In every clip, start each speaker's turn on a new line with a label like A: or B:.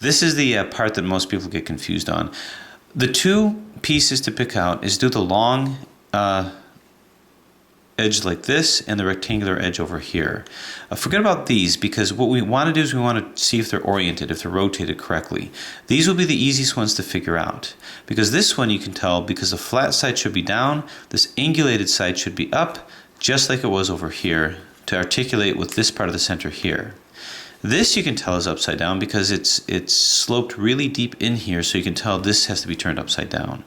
A: This is the part that most people get confused on. The two pieces to pick out is do the long edge like this and the rectangular edge over here. Forget about these, because what we want to do is we want to see if they're oriented, if they're rotated correctly. These will be the easiest ones to figure out, because this one you can tell because the flat side should be down, this angulated side should be up, just like it was over here, to articulate with this part of the center here. This you can tell is upside down because it's sloped really deep in here, so you can tell this has to be turned upside down.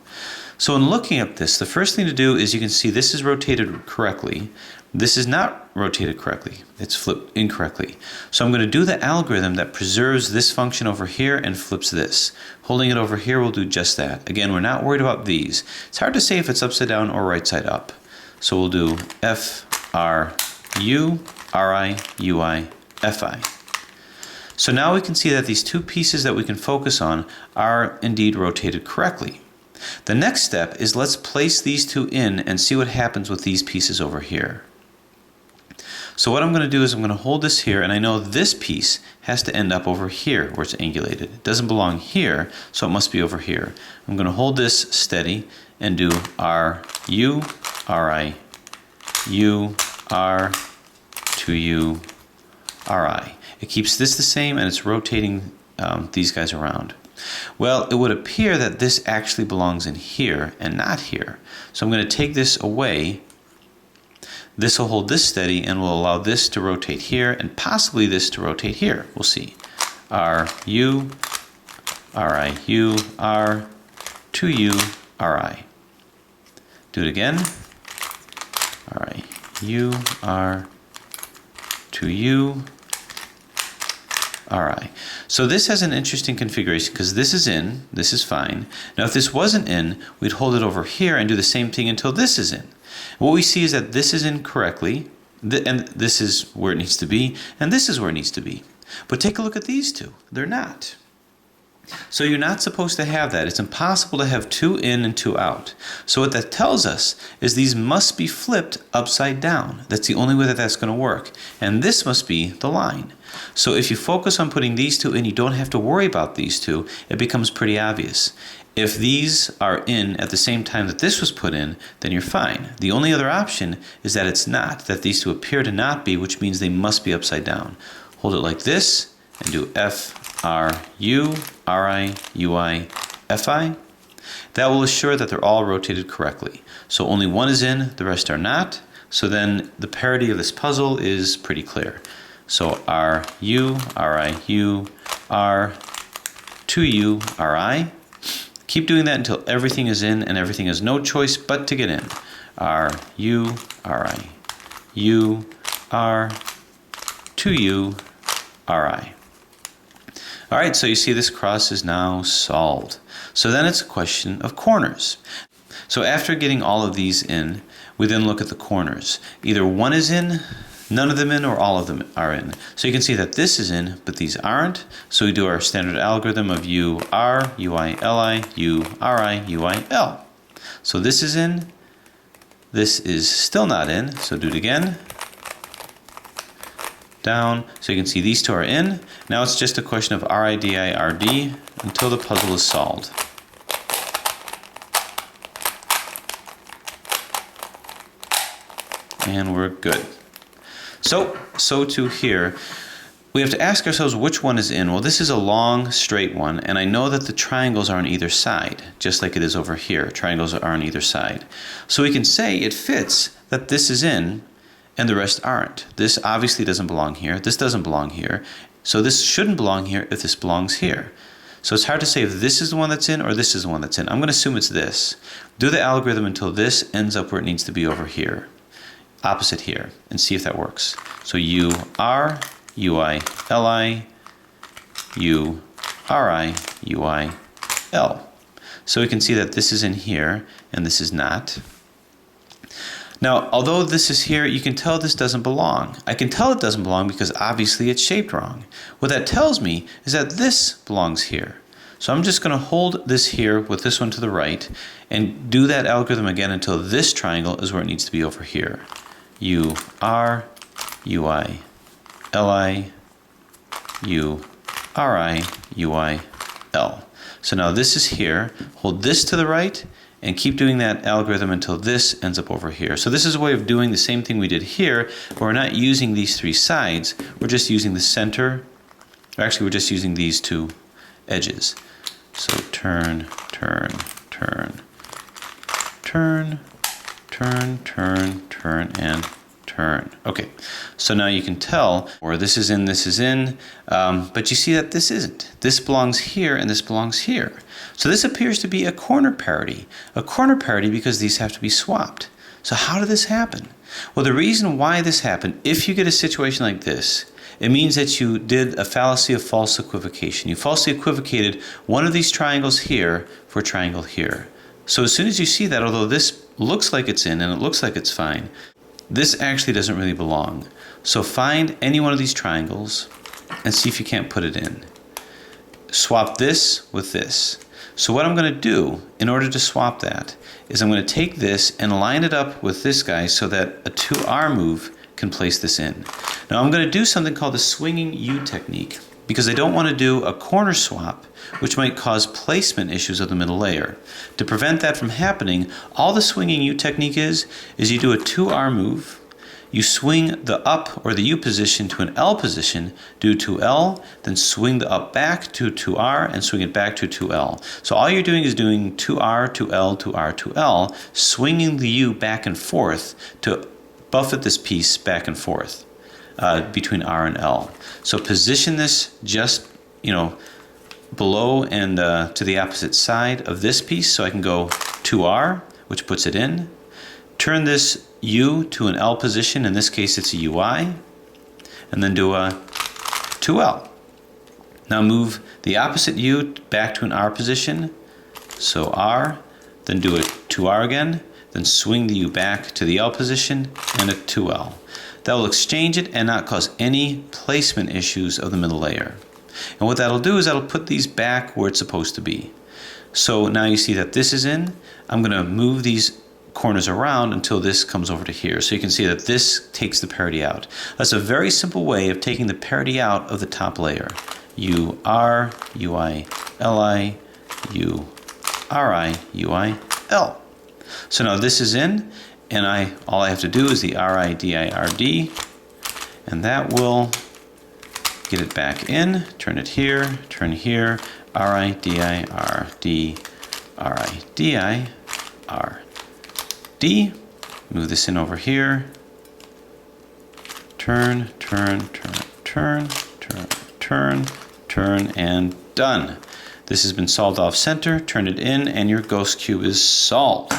A: So in looking at this, the first thing to do is you can see this is rotated correctly. This is not rotated correctly. It's flipped incorrectly. So I'm going to do the algorithm that preserves this function over here and flips this. Holding it over here will do just that. Again, we're not worried about these. It's hard to say if it's upside down or right side up. So we'll do F, R, U, R, I, U, I, F, I. So now we can see that these two pieces that we can focus on are indeed rotated correctly. The next step is let's place these two in and see what happens with these pieces over here. So what I'm going to do is I'm going to hold this here, and I know this piece has to end up over here where it's angulated. It doesn't belong here, so it must be over here. I'm going to hold this steady and do R, U, R, I, U, R, 2U, R, I. It keeps this the same, and it's rotating these guys around. Well, it would appear that this actually belongs in here and not here. So I'm going to take this away. This will hold this steady and will allow this to rotate here and possibly this to rotate here. We'll see. R, U, R, I, U, R, 2U, R, I. Do it again. R, I, U, R, 2U, RI. So this has an interesting configuration because this is in, this is fine. Now if this wasn't in, we'd hold it over here and do the same thing until this is in. What we see is that this is in correctly, and this is where it needs to be, and this is where it needs to be. But take a look at these two. They're not. So you're not supposed to have that. It's impossible to have two in and two out. So what that tells us is these must be flipped upside down. That's the only way that that's going to work. And this must be the line. So if you focus on putting these two in, you don't have to worry about these two. It becomes pretty obvious. If these are in at the same time that this was put in, then you're fine. The only other option is that it's not, that these two appear to not be, which means they must be upside down. Hold it like this and do F, R, U, R, I, U, I, F, I. That will assure that they're all rotated correctly. So only one is in, the rest are not. So then the parity of this puzzle is pretty clear. So R, U, R, I, U, R, 2U, R, I. Keep doing that until everything is in and everything has no choice but to get in. R, U, R, I, U, R, 2U, R, I. All right, so you see this cross is now solved. So then it's a question of corners. So after getting all of these in, we then look at the corners. Either one is in, none of them in, or all of them are in. So you can see that this is in, but these aren't. So we do our standard algorithm of U, R, U, I, L, I, U, R, I, U, I, L. So this is in, this is still not in, so do it again. Down, so you can see these two are in. Now it's just a question of RIDI, RD until the puzzle is solved. And we're good. So too here, we have to ask ourselves which one is in. Well, this is a long, straight one, and I know that the triangles are on either side, just like it is over here. Triangles are on either side. So we can say it fits that this is in, and the rest aren't. This obviously doesn't belong here. This doesn't belong here. So this shouldn't belong here if this belongs here. So it's hard to say if this is the one that's in or this is the one that's in. I'm going to assume it's this. Do the algorithm until this ends up where it needs to be over here, opposite here, and see if that works. So U, R, U, I, L, I, U, R, I, U, I, L. So we can see that this is in here and this is not. Now, although this is here, you can tell this doesn't belong. I can tell it doesn't belong because obviously it's shaped wrong. What that tells me is that this belongs here. So I'm just going to hold this here with this one to the right and do that algorithm again until this triangle is where it needs to be over here. U, R, U, I, L, I, U, RI, UI, L. So now this is here. Hold this to the right and keep doing that algorithm until this ends up over here. So this is a way of doing the same thing we did here, but we're not using these three sides. We're just using the center. Actually, we're just using these two edges. So turn, turn, turn, turn, turn, turn, turn, and turn. Okay, so now you can tell where this is in, but you see that this isn't. This belongs here and this belongs here. So this appears to be a corner parity. A corner parity because these have to be swapped. So how did this happen? Well, the reason why this happened, if you get a situation like this, it means that you did a fallacy of false equivocation. You falsely equivocated one of these triangles here for a triangle here. So as soon as you see that, although this looks like it's in and it looks like it's fine, this actually doesn't really belong. So find any one of these triangles and see if you can't put it in. Swap this with this. So what I'm going to do in order to swap that is I'm going to take this and line it up with this guy so that a 2R move can place this in. Now I'm going to do something called the swinging U technique because I don't want to do a corner swap which might cause placement issues of the middle layer. To prevent that from happening, all the swinging U technique is you do a 2R move, you swing the up or the U position to an L position, do 2L, then swing the up back to 2R and swing it back to 2L. So all you're doing is doing 2R, 2L, 2R, 2L, swinging the U back and forth to buffet this piece back and forth between R and L. So position this just, below and to the opposite side of this piece so I can go 2R, which puts it in. Turn this U to an L position, in this case it's a UI, and then do a 2L. Now move the opposite U back to an R position, so R, then do a 2R again, then swing the U back to the L position and a 2L. That will exchange it and not cause any placement issues of the middle layer. And what that'll do is that'll put these back where it's supposed to be. So now you see that this is in. I'm going to move these corners around until this comes over to here. So you can see that this takes the parity out. That's a very simple way of taking the parity out of the top layer. U, R, UI, Li, U, Ri, UI, L. So now this is in, and all I have to do is the Ri, Di, Rd, and that will get it back in, turn it here, turn here, Ri, Di, Rd, Ri, Di, Rd. Move this in over here. Turn, turn, turn, turn, turn, turn, turn, and done. This has been solved off center, turn it in, and your ghost cube is solved.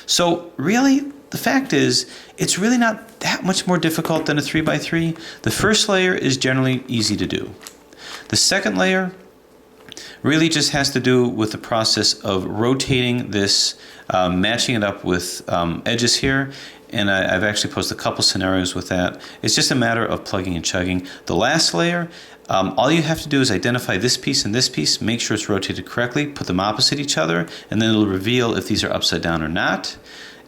A: So really, the fact is, it's really not that much more difficult than a 3x3. The first layer is generally easy to do. The second layer really just has to do with the process of rotating this, matching it up with edges here. And I've actually posted a couple scenarios with that. It's just a matter of plugging and chugging. The last layer, all you have to do is identify this piece and this piece, make sure it's rotated correctly, put them opposite each other, and then it'll reveal if these are upside down or not.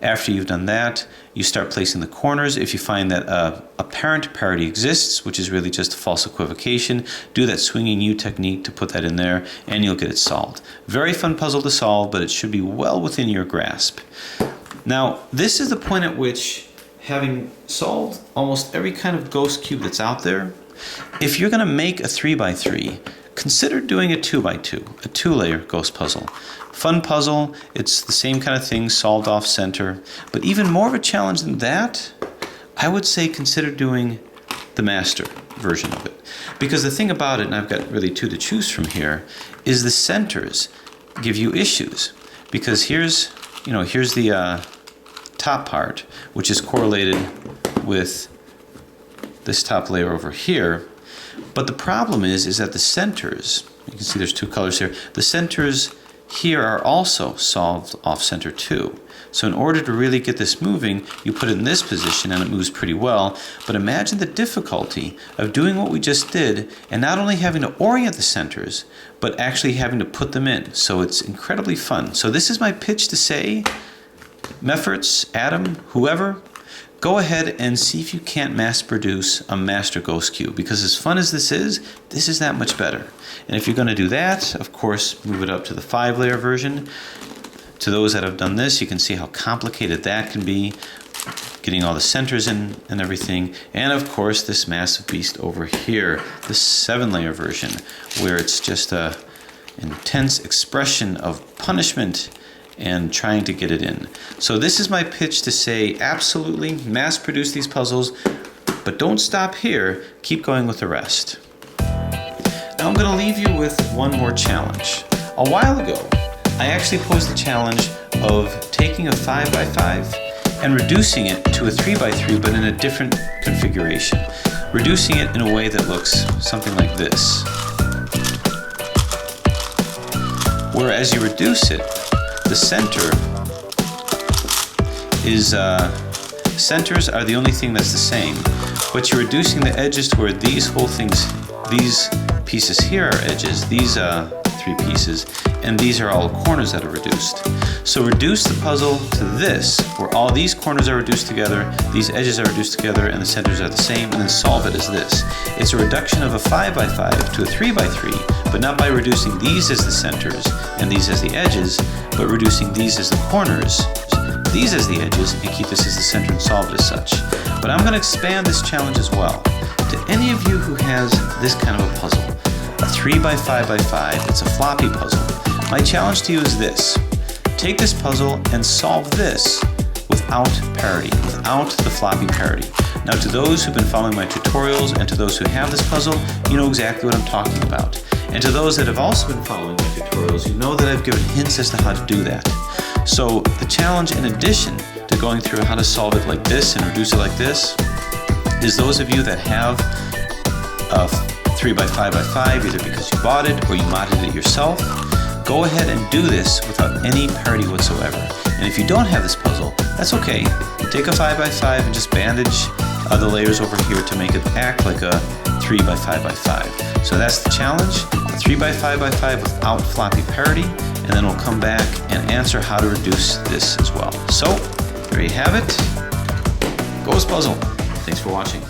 A: After you've done that, you start placing the corners. If you find that apparent parity exists, which is really just a false equivocation, do that swinging U technique to put that in there, and you'll get it solved. Very fun puzzle to solve, but it should be well within your grasp. Now, this is the point at which, having solved almost every kind of ghost cube that's out there, if you're going to make a 3x3, consider doing a 2x2, a two-layer ghost puzzle. Fun puzzle, it's the same kind of thing solved off center, but even more of a challenge than that, I would say consider doing the master version of it. Because the thing about it, and I've got really two to choose from here, is the centers give you issues. Because here's the top part, which is correlated with this top layer over here. But the problem is that the centers, you can see there's two colors here, the centers here are also solved off center too. So in order to really get this moving, you put it in this position and it moves pretty well. But imagine the difficulty of doing what we just did and not only having to orient the centers, but actually having to put them in. So it's incredibly fun. So this is my pitch to say, Mefferts, Adam, whoever, go ahead and see if you can't mass produce a master ghost cube, because as fun as this is that much better. And if you're going to do that, of course, move it up to the 5-layer version. To those that have done this, you can see how complicated that can be, getting all the centers in and everything. And of course, this massive beast over here, the 7-layer version, where it's just a intense expression of punishment and trying to get it in. So this is my pitch to say, absolutely mass produce these puzzles, but don't stop here, keep going with the rest. Now I'm going to leave you with one more challenge. A while ago, I actually posed the challenge of taking a 5x5 and reducing it to a 3x3, but in a different configuration. Reducing it in a way that looks something like this. Where as you reduce it, the center is, centers are the only thing that's the same, but you're reducing the edges to where these whole things, these pieces here are edges, these 3 pieces, and these are all corners that are reduced. So reduce the puzzle to this, where all these corners are reduced together, these edges are reduced together, and the centers are the same, and then solve it as this. It's a reduction of a 5x5 to a 3x3, but not by reducing these as the centers and these as the edges, but reducing these as the corners, these as the edges, and keep this as the center and solve it as such. But I'm going to expand this challenge as well. To any of you who has this kind of a puzzle, a 3x5x5, it's a floppy puzzle. My challenge to you is this. Take this puzzle and solve this without parity, without the floppy parity. Now to those who've been following my tutorials and to those who have this puzzle, you know exactly what I'm talking about. And to those that have also been following my tutorials, you know that I've given hints as to how to do that. So the challenge, in addition to going through how to solve it like this and reduce it like this, is those of you that have a 3x5x5, either because you bought it or you modded it yourself, go ahead and do this without any parity whatsoever. And if you don't have this puzzle, that's okay. Take a 5x5 and just bandage the layers over here to make it act like a 3x5x5. So that's the challenge, a 3x5x5 without floppy parity, and then we'll come back and answer how to reduce this as well. So, there you have it. Ghost Puzzle. Thanks for watching.